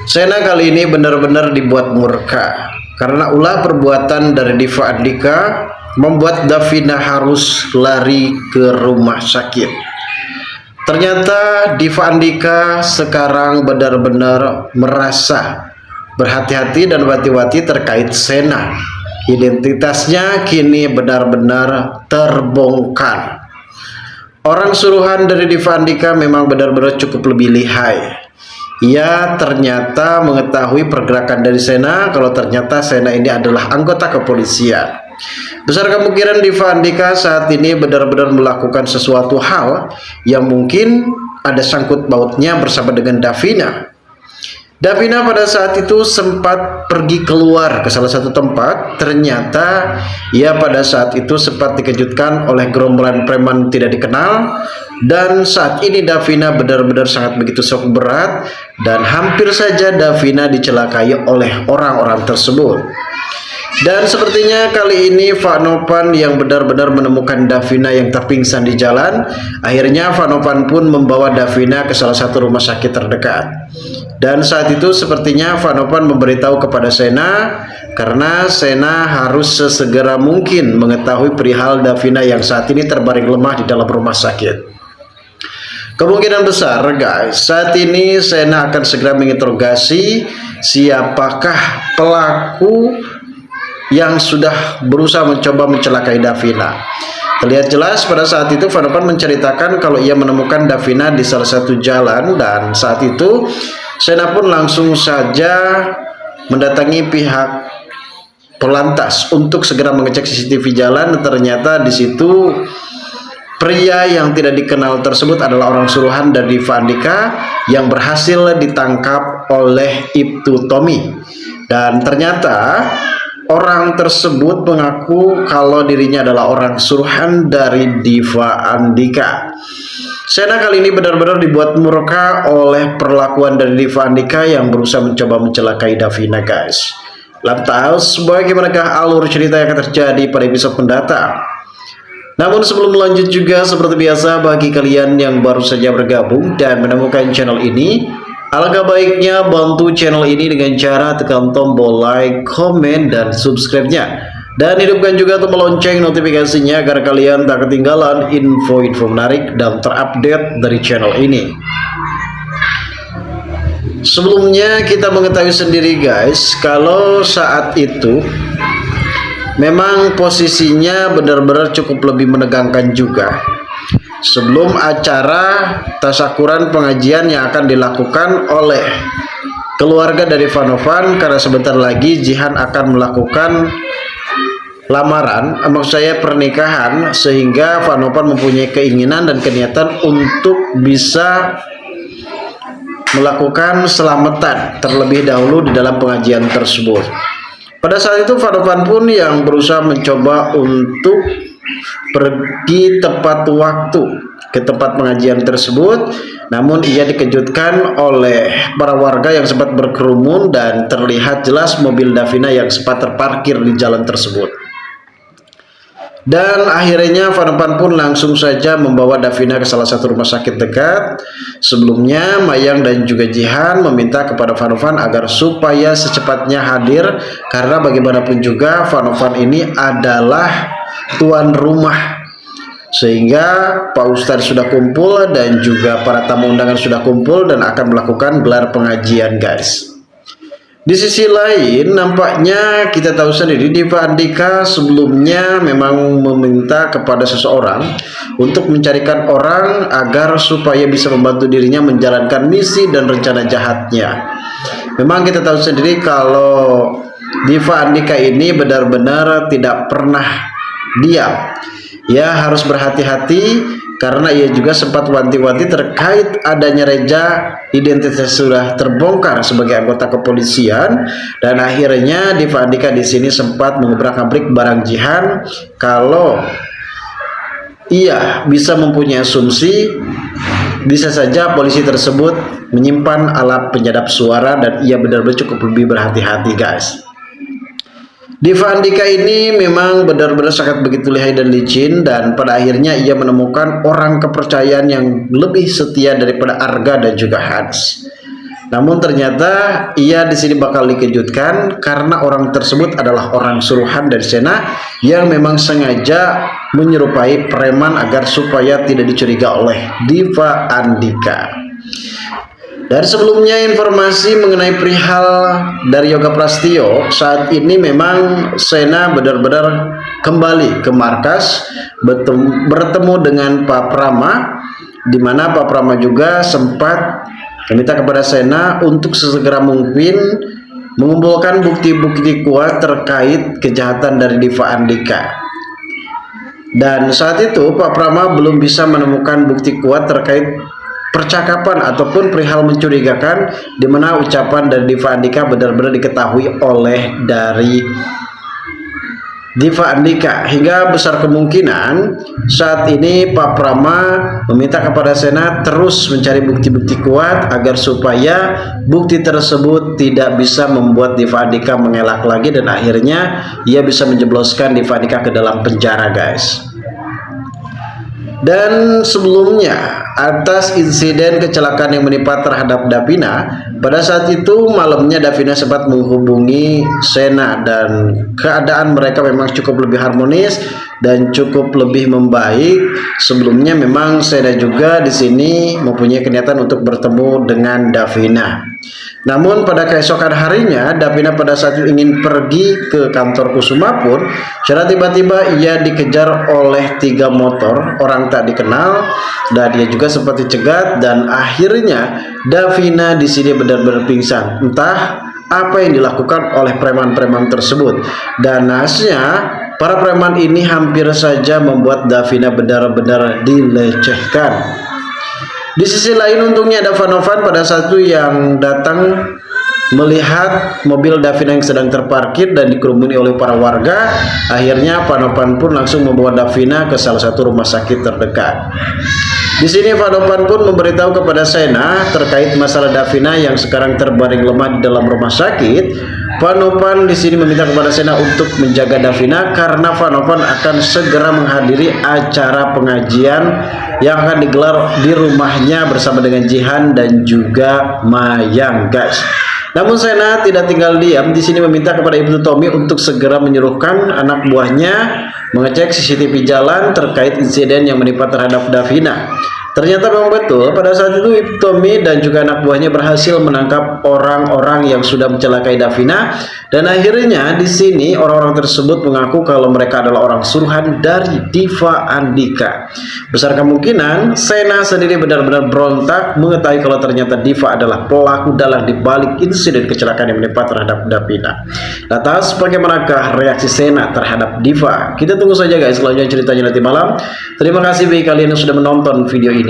Sena kali ini benar-benar dibuat murka karena ulah perbuatan dari Diva Andika membuat Davina harus lari ke rumah sakit. Ternyata Diva Andika sekarang benar-benar merasa berhati-hati dan hati-hati terkait Sena. Identitasnya kini benar-benar terbongkar. Orang suruhan dari Diva Andika memang benar-benar cukup lebih lihai. Ia ternyata mengetahui pergerakan dari Sena kalau ternyata Sena ini adalah anggota kepolisian. Besar kemungkinan Diva Andika saat ini benar-benar melakukan sesuatu hal yang mungkin ada sangkut pautnya bersama dengan Davina. Davina pada saat itu sempat pergi keluar ke salah satu tempat. Ternyata ia pada saat itu sempat dikejutkan oleh gerombolan preman tidak dikenal. Dan saat ini Davina benar-benar sangat begitu shock berat. Dan hampir saja Davina dicelakai oleh orang-orang tersebut. Dan sepertinya kali ini Vanovan yang benar-benar menemukan Davina yang terpingsan di jalan. Akhirnya Vanovan pun membawa Davina ke salah satu rumah sakit terdekat. Dan saat itu sepertinya Vanovan memberitahu kepada Sena karena Sena harus sesegera mungkin mengetahui perihal Davina yang saat ini terbaring lemah di dalam rumah sakit. Kemungkinan besar guys, saat ini Sena akan segera menginterogasi siapakah pelaku yang sudah berusaha mencoba mencelakai Davina. Terlihat jelas pada saat itu Vanovan menceritakan kalau ia menemukan Davina di salah satu jalan. Dan saat itu Sena pun langsung saja mendatangi pihak Polantas untuk segera mengecek CCTV jalan. Ternyata di situ pria yang tidak dikenal tersebut adalah orang suruhan dari Diva Andika yang berhasil ditangkap oleh Ibtu Tommy. Dan ternyata orang tersebut mengaku kalau dirinya adalah orang suruhan dari Diva Andika. Sena kali ini benar-benar dibuat murka oleh perlakuan dari Diva Andika yang berusaha mencoba mencelakai Davina guys. Lantas bagaimanakah alur cerita yang akan terjadi pada episode mendatang? Namun sebelum lanjut juga seperti biasa bagi kalian yang baru saja bergabung dan menemukan channel ini, alangkah baiknya bantu channel ini dengan cara tekan tombol like, komen, dan subscribe-nya. Dan hidupkan juga tombol lonceng notifikasinya agar kalian tak ketinggalan info-info menarik dan terupdate dari channel ini. Sebelumnya kita mengetahui sendiri guys, kalau saat itu memang posisinya benar-benar cukup lebih menegangkan juga. Sebelum acara tasyakuran pengajian yang akan dilakukan oleh keluarga dari Vanovan, karena sebentar lagi Jihan akan melakukan lamaran, maksud saya pernikahan, sehingga Vanovan mempunyai keinginan dan keniatan untuk bisa melakukan selamatan terlebih dahulu di dalam pengajian tersebut. Pada saat itu Vanovan pun yang berusaha mencoba untuk pergi tepat waktu ke tempat pengajian tersebut, namun ia dikejutkan oleh para warga yang sempat berkerumun dan terlihat jelas mobil Davina yang sempat terparkir di jalan tersebut. Dan akhirnya Vanovan pun langsung saja membawa Davina ke salah satu rumah sakit dekat. Sebelumnya Mayang dan juga Jihan meminta kepada Vanovan agar supaya secepatnya hadir, karena bagaimanapun juga Vanovan ini adalah tuan rumah. Sehingga Pak Ustadz sudah kumpul dan juga para tamu undangan sudah kumpul dan akan melakukan gelar pengajian guys. Di sisi lain nampaknya kita tahu sendiri Diva Andika sebelumnya memang meminta kepada seseorang untuk mencarikan orang agar supaya bisa membantu dirinya menjalankan misi dan rencana jahatnya. Memang kita tahu sendiri kalau Diva Andika ini benar-benar tidak pernah diam. Ia harus berhati-hati karena ia juga sempat wanti-wanti terkait adanya Reja identitas sudah terbongkar sebagai anggota kepolisian. Dan akhirnya Diva Andika di sini sempat mengobrak-abrik barang Jihan kalau ia bisa mempunyai asumsi bisa saja polisi tersebut menyimpan alat penyadap suara, dan ia benar-benar cukup lebih berhati-hati guys. Diva Andika ini memang benar-benar sangat begitu lihai dan licin, dan pada akhirnya ia menemukan orang kepercayaan yang lebih setia daripada Arga dan juga Hans. Namun ternyata ia di sini bakal dikejutkan karena orang tersebut adalah orang suruhan dari Sena yang memang sengaja menyerupai preman agar supaya tidak dicurigai oleh Diva Andika. Dari sebelumnya informasi mengenai perihal dari Yoga Prastio, saat ini memang Sena benar-benar kembali ke markas bertemu dengan Pak Prama, di mana Pak Prama juga sempat meminta kepada Sena untuk sesegera mungkin mengumpulkan bukti-bukti kuat terkait kejahatan dari Diva Andika. Dan saat itu Pak Prama belum bisa menemukan bukti kuat terkait percakapan ataupun perihal mencurigakan di mana ucapan dari Diva Andika benar-benar diketahui oleh dari Diva Andika, hingga besar kemungkinan saat ini Pak Prama meminta kepada Sena terus mencari bukti-bukti kuat agar supaya bukti tersebut tidak bisa membuat Diva Andika mengelak lagi dan akhirnya ia bisa menjebloskan Diva Andika ke dalam penjara, guys. Dan sebelumnya, atas insiden kecelakaan yang menimpa terhadap Davina, pada saat itu malamnya Davina sempat menghubungi Sena dan keadaan mereka memang cukup lebih harmonis dan cukup lebih membaik. Sebelumnya memang Sena juga di sini mempunyai niatan untuk bertemu dengan Davina. Namun pada keesokan harinya Davina pada saat itu ingin pergi ke kantor Kusuma pun secara tiba-tiba ia dikejar oleh 3 motor orang tak dikenal dan dia juga sempat dicegat dan akhirnya Davina di sini benar-benar pingsan. Entah apa yang dilakukan oleh preman-preman tersebut dan nasnya para preman ini hampir saja membuat Davina benar-benar dilecehkan. Di sisi lain untungnya ada Vanovan pada saat itu yang datang melihat mobil Davina yang sedang terparkir dan dikerumuni oleh para warga. Akhirnya Vanovan pun langsung membawa Davina ke salah satu rumah sakit terdekat. Di sini Vanovan pun memberitahu kepada Sena terkait masalah Davina yang sekarang terbaring lemah di dalam rumah sakit. Vanovan di sini meminta kepada Sena untuk menjaga Davina karena Vanovan akan segera menghadiri acara pengajian yang akan digelar di rumahnya bersama dengan Jihan dan juga Mayang, guys. Namun Sena tidak tinggal diam, di sini meminta kepada Ibtu Tommy untuk segera menyuruhkan anak buahnya mengecek CCTV jalan terkait insiden yang menimpa terhadap Davina. Ternyata memang betul pada saat itu Ibtu Tommy dan juga anak buahnya berhasil menangkap orang-orang yang sudah mencelakai Davina dan akhirnya di sini orang-orang tersebut mengaku kalau mereka adalah orang suruhan dari Diva Andika. Besar kemungkinan Sena sendiri benar-benar berontak mengetahui kalau ternyata Diva adalah pelaku dalang di balik insiden kecelakaan yang menimpa terhadap Davina. Lantas bagaimanakah reaksi Sena terhadap Diva? Kita tunggu saja, guys, selanjutnya ceritanya nanti malam. Terima kasih bagi kalian yang sudah menonton video ini.